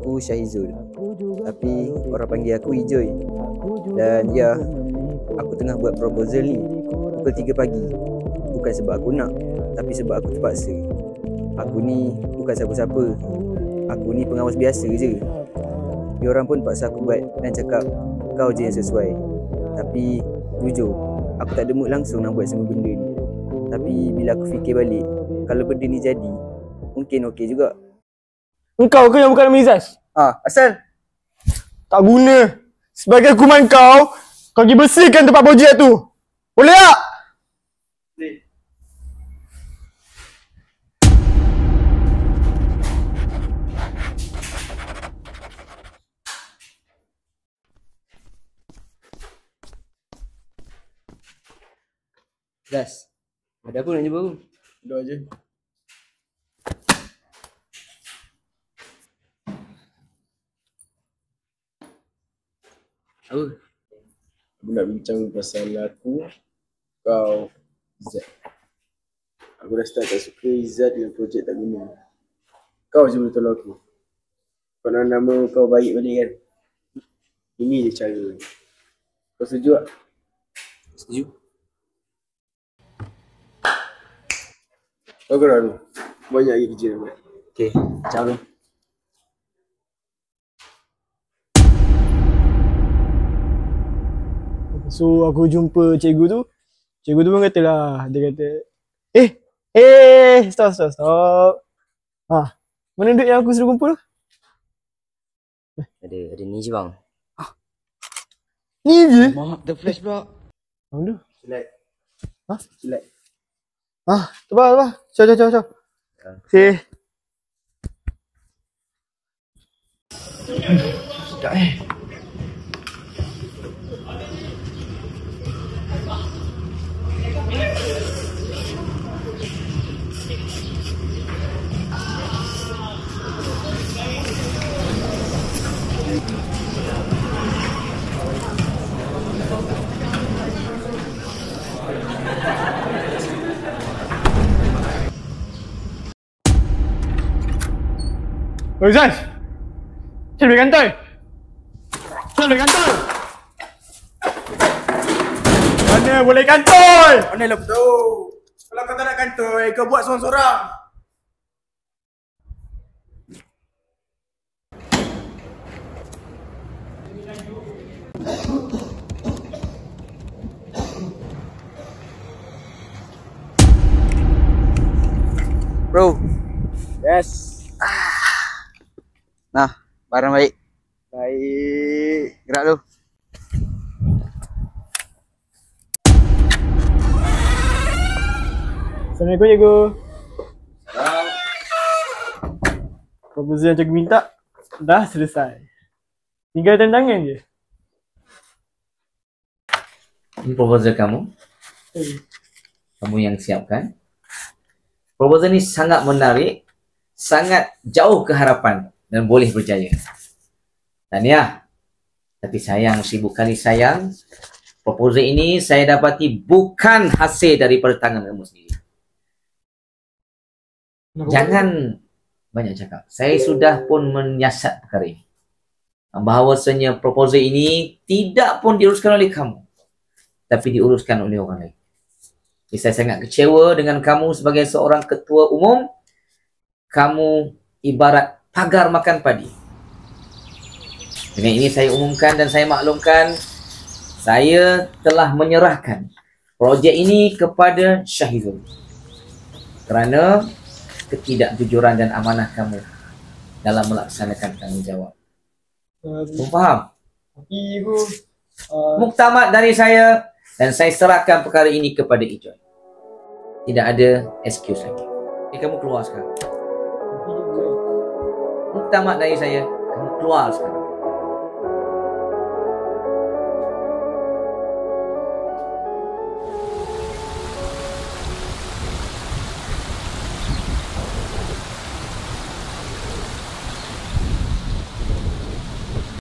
aku Syahizul, tapi orang panggil aku Ijoy. Dan ya, aku tengah buat proposal ni pukul 3 pagi. Bukan sebab aku nak, tapi sebab aku terpaksa. Aku ni bukan siapa-siapa. Aku ni pengawas biasa je. Diorang pun paksa aku buat dan cakap kau je yang sesuai. Tapi jujur, aku tak ada mood langsung nak buat semua benda ni. Tapi bila aku fikir balik, kalau benda ni jadi, mungkin okey juga. Engkau ke yang bukan nama Izaz? Asal? Tak guna. Sebagai hukuman kau pergi bersihkan tempat projek tu. Boleh tak? Boleh. Gas, ada apa nak jumpa aku? Dah je. Apa? Aku nak bincang pasal aku, kau, Izzat. Aku dah start tak suka Izzat dengan projek tak guna. Kau je boleh tolong aku. Kau nak nama kau baik balik kan? Ini je cara. Kau setuju tak? Setuju. Kau gerak dulu. Banyak lagi kerja nak buat. Okay, ciao dulu. So aku jumpa cikgu tu. Cikgu tu pun kata lah. Dia kata, stop. Mana duit yang aku suruh kumpul tu? Ada ni je bang. Ni je? Mak, the flash pula. Bang tu? Silat. Silat. Terbang. Ciao. Okay. Sekejap Oh Izaz! Saya balik kantor! Mana boleh kantor? Mana lah betul. Kalau kau tak nak kantor, kau buat seorang-seorang. bro. Yes. Nah, barang baik. Baik. Gerak lu. Assalamualaikum cikgu. Proposal yang cikgu minta dah selesai. Tinggal tanda tangan je. Ini proposal kamu. Kamu yang siapkan. Proposal ni sangat menarik, sangat jauh ke harapan dan boleh berjaya. Tahniah. Tapi sayang, seribu kali sayang, proposal ini saya dapati bukan hasil dari tangan kamu sendiri. Jangan banyak cakap. Saya sudah pun menyiasat perkara ini. Bahawasanya proposal ini tidak pun diuruskan oleh kamu, tapi diuruskan oleh orang lain. Jadi saya sangat kecewa dengan kamu sebagai seorang ketua umum. Kamu ibarat pagar makan padi. Dengan ini saya umumkan dan saya maklumkan, saya telah menyerahkan projek ini kepada Syahizul kerana ketidakjujuran dan amanah kamu dalam melaksanakan tanggungjawab. Kamu faham? Tapi ibu Muktamad dari saya dan saya serahkan perkara ini kepada Ijoy. Tidak ada excuse lagi. Kamu keluar sekarang. Muktamad dari saya, kamu keluar sekarang.